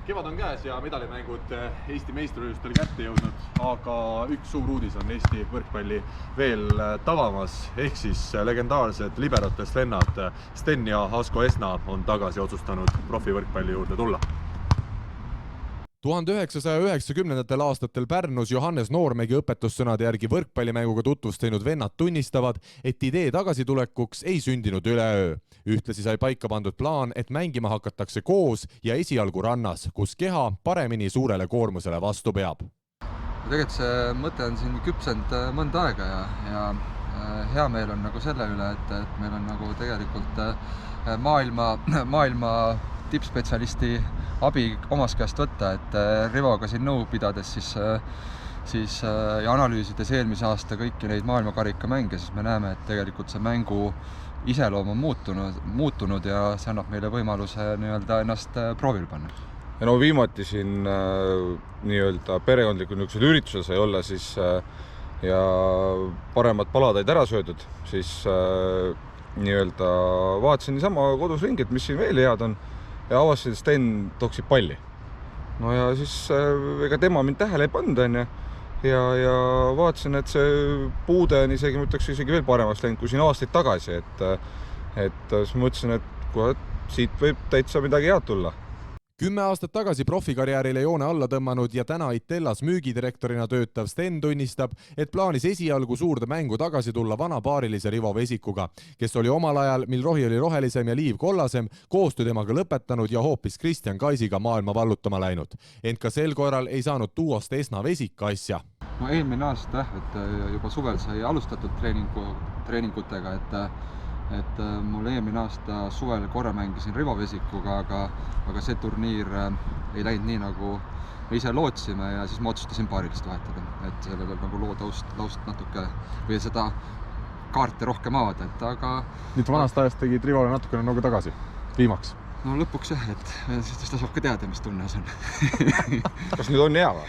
Kevad on käes ja medalimängud Eesti meistrivõistlustel kätte jõudnud, aga üks suur uudis on Eesti võrkpalli veel tavamas, ehk siis legendaarsed liberotest vennad Sten ja Asko Esna on tagasi otsustanud profivõrkpalli juurde tulla. 1990. aastatel Pärnus Johannes Noormägi õpetussõnade järgi võrkpallimänguga tutvust teinud vennad tunnistavad, et idee tagasitulekuks ei sündinud üleöö. Ühtlasi sai paika pandud plaan, et mängima hakatakse koos ja esialgu rannas, kus keha paremini suurele koormusele vastu peab. Tegelikult see mõte on siin küpsend mõnda aega ja hea meel on nagu selle üle, et meil on nagu tegelikult maailma tippspetsialisti abi omas käest võtta, et Rivoga siin nõu pidades siis ja analüüsides eelmise aasta kõiki neid maailmakarika mänge, siis me näeme, et tegelikult see mängu iseloom on muutunud ja see annab meile võimaluse ennast proovil panna. Ja no viimati siin perekondliku üritusel sai olla siis ja paremad palad olid ära söödud, siis vaatasin niisama kodus ringi, et mis siin veel head on ja avastasin, et Sten toksib palli. No ja siis ega tema mind tähele ei pannud ja vaatasin, et see puude on isegi veel paremaks läinud kui siin aastaid tagasi, et siis mõtlesin, et siit võib täitsa midagi head tulla. 10 aastat tagasi profikarjäärile joone alla tõmmanud ja täna Itellas müügidirektorina töötav Sten tunnistab, et plaanis esialgu suurde mängu tagasi tulla vana paarilise Rivo Vesikuga, kes oli omal ajal, mil rohi oli rohelisem ja liiv kollasem, koostöö temaga lõpetanud ja hoopis Kristjan Kaisiga maailma vallutama läinud. Ent ka sel korral ei saanud duost Esna Vesik asja. No eelmine aasta, et juba suvel sai alustatud treeningutega, et mul eelmine aasta suvel korra mängisin Rivo Vesikuga, aga see turniir ei läinud nii, nagu me ise lootsime ja siis ma otsustasin paarilist vahetada, et sellele nagu loo taust natuke või seda kaarte rohkem avada, et aga... Nüüd vanast ajast tegid Rivole natukene nagu tagasi, viimaks? No lõpuks jah, et siis ta saab ka teada, mis tunne see on. Kas nüüd on hea või?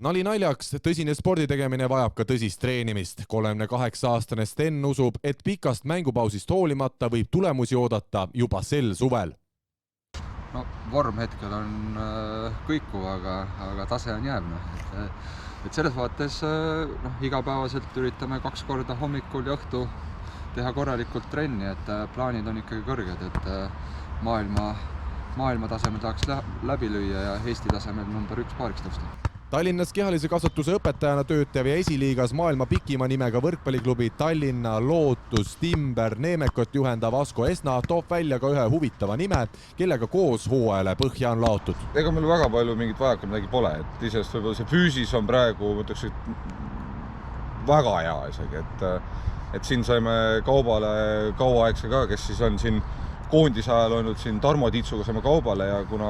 Nali naljaks, tõsine sporditegemine vajab ka tõsist treenimist. 38-aastane Sten usub, et pikast mängupausist hoolimata võib tulemusi oodata juba sel suvel. No, vorm hetkel on kõikuv, aga tase on jäävne. Et selles vaates igapäevaselt üritame 2 korda hommikul ja õhtu teha korralikult trenni, et plaanid on ikkagi kõrged, et maailma tasemel tahaks läbi lüüa ja Eesti tasemel number 1 paariks tõusta. Tallinnas kehalise kasvatuse õpetajana töötav ja esiliigas maailma pikima nimega võrkpalliklubi Tallinna Lootus Timber Neemekot juhendav Asko Esna toob välja ka ühe huvitava nime, kellega koos hooajale põhja on laotud. Ega meil väga palju mingit vajaka midagi pole, et isest võib-olla see füüsis on praegu väga hea isegi, et siin saime kaubale kauaaegse ka, kes siis on siin koondise ajal olnud siin Tarmo Tiitsuga saame kaubale ja kuna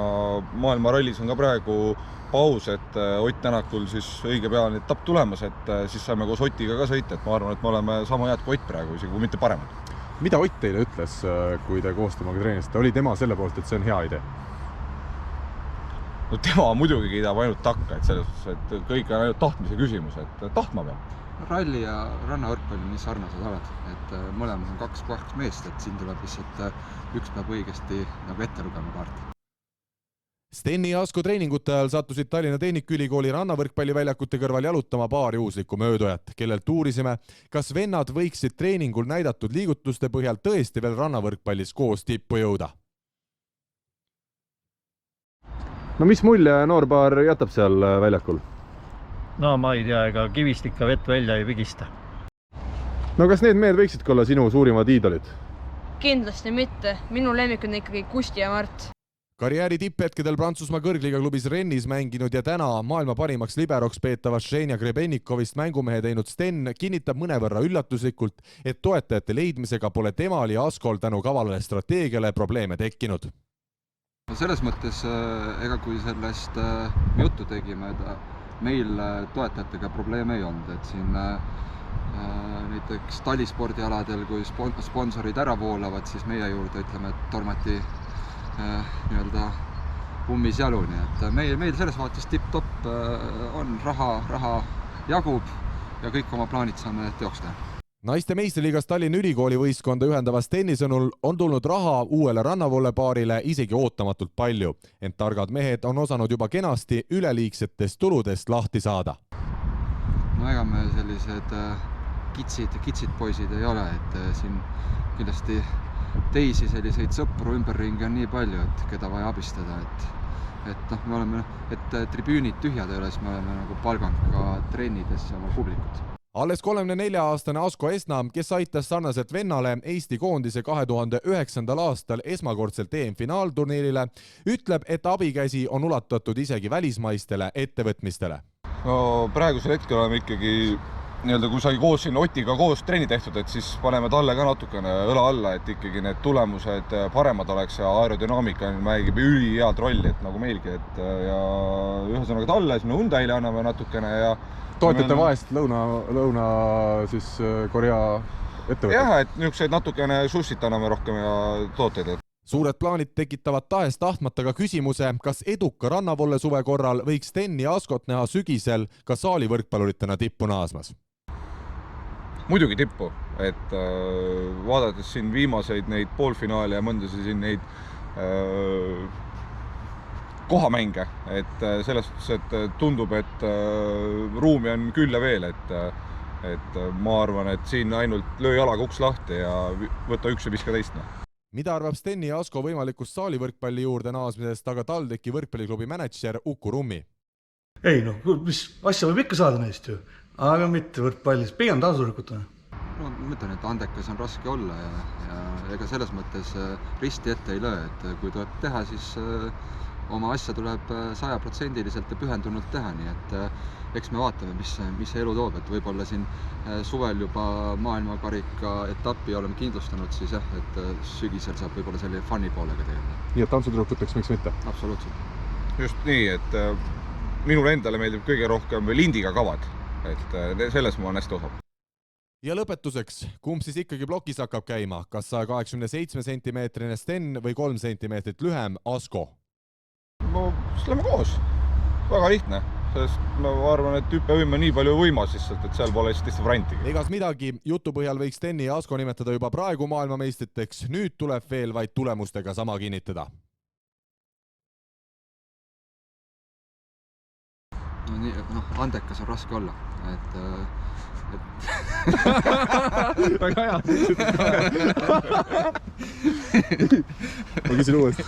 maailma rallis on ka praegu paus, et Ott Tänakul siis õige pea on etapp tulemas, et siis saime koos Otiga ka sõita, et ma arvan, et me oleme sama head kui Ott praegu, isegi kui mitte paremad. Mida Ott teile ütles, kui te koos temaga treenisite? Oli tema selle poolt, et see on hea idee? No tema muidugi kiidab ainult takka, et selles suhtes, et kõik on ainult tahtmise küsimus, et tahtma peab. Ralli ja rannavõrkpall on nii sarnased alad, et mõlemas on 2 meest, et siin tuleb lihtsalt üks peab õigesti nagu ette lugema kaarti. Steni ja Asko treeningute ajal sattusid Tallinna Tehnikaülikooli rannavõrkpalliväljakute kõrval jalutama paar juhuslikku möödujat, kellelt uurisime, kas vennad võiksid treeningul näidatud liigutuste põhjal tõesti veel rannavõrkpallis koos tippu jõuda. No mis mulje noorpaar jätab seal väljakul? No ma ei tea, ega kivist ikka vett välja ei pigista. No kas need mehed võiksid olla sinu suurimad iidolid? Kindlasti mitte. Minu lemmik on ikkagi Kusti ja Mart. Karjääri tipphetkedel Prantsusmaa kõrgliiga klubis Rennes mänginud ja täna maailma parimaks liberoks peetavast Ženja Grebenikovist mängumehe teinud Sten kinnitab mõnevõrra üllatuslikult, et toetajate leidmisega pole temal ja Askol tänu kavalale strateegiale probleeme tekkinud. Selles mõttes, ega kui sellest juttu tegime, meil toetajatega probleeme ei olnud, et siin näiteks talispordialadel, kui sponsorid ära voolavad, siis meie juurde ütleme, et tormati ummis jaluni, et meil selles vaates tipp-topp on raha jagub ja kõik oma plaanid saame teoks teha. naiste meistriliigas Tallinna Ülikooli võistkonda ühendavas Steni sõnul on tulnud raha uuele rannavollepaarile isegi ootamatult palju, ent targad mehed on osanud juba kenasti üleliigsetest tuludest lahti saada. No ega me sellised kitsid poisid ei ole, et siin kindlasti teisi selliseid sõpru ümberringi on nii palju, et keda vaja abistada, et noh, me oleme, et tribüünid tühjad ei ole, siis me oleme nagu palganud ka trennides oma publikut. Alles 34-aastane Asko Esna, kes aitas sarnaselt vennale Eesti koondise 2009. aastal esmakordselt EM-finaalturniirile, ütleb, et abikäsi on ulatatud isegi välismaistele ettevõtmistele. No praegusel hetkel oleme ikkagi kui sai koos siin Otiga koos trenni tehtud, et siis paneme talle ka natukene õla alla, et ikkagi need tulemused paremad oleks ja aerodünaamika mängib ülihead rolli, et nagu meilgi, et ja ühesõnaga talle, siis me Hyundai'le anname natukene ja toetate vaest lõuna siis Korea ettevõtted? Jah, et niisuguseid natukene sussit anname rohkem ja tooteid. Suured plaanid tekitavad tahes-tahtmata ka küsimuse, kas eduka rannavolle suve korral võiks Sten ja Askot näha sügisel ka saalivõrkpalluritena tippu naasmas? Muidugi tippu, et vaadates siin viimaseid neid poolfinaale ja mõndasi siin neid kohamänge, et selles suhtes, et tundub, et ruumi on küll ja veel, et ma arvan, et siin ainult löö jalaga uks lahti ja võta üks ja viska teist. Mida arvab Steni ja Asko võimalikust saalivõrkpalli juurde naasmisest, aga TalTechi võrkpalliklubi mänedžer Uku Rummi? Ei noh, mis asja võib ikka saada neist ju, aga mitte võrkpallis, pigem tasurikutena. No, ma mõtlen, et andekas on raske olla ja ega selles mõttes risti ette ei löö, et kui tuleb teha, siis oma asja tuleb 100% ja pühendunult teha, nii et eks me vaatame, mis see elu toob, et võib-olla siin suvel juba maailmakarika etappi oleme kindlustanud, siis jah, et sügisel saab võib-olla selle fun'i poolega tegeleda. Nii et tantsutüdrukuteks miks mitte? Absoluutselt. Just nii, et minule endale meeldib kõige rohkem lindiga kavad, et selles ma olen hästi osav. Ja lõpetuseks, kumb siis ikkagi plokis hakkab käima, kas 187 cm Sten või 3 cm lühem Asko? No, siis lähme koos. Väga lihtne, sest ma arvan, et hüppevõime nii palju võimas lihtsalt, et seal pole teist variantigi. Egas midagi, jutu põhjal võiks Steni ja Asko nimetada juba praegu maailmameistriteks, nüüd tuleb veel vaid tulemustega sama kinnitada. No nii, andekas on raske olla, et väga hea. Ma küsin uuesti.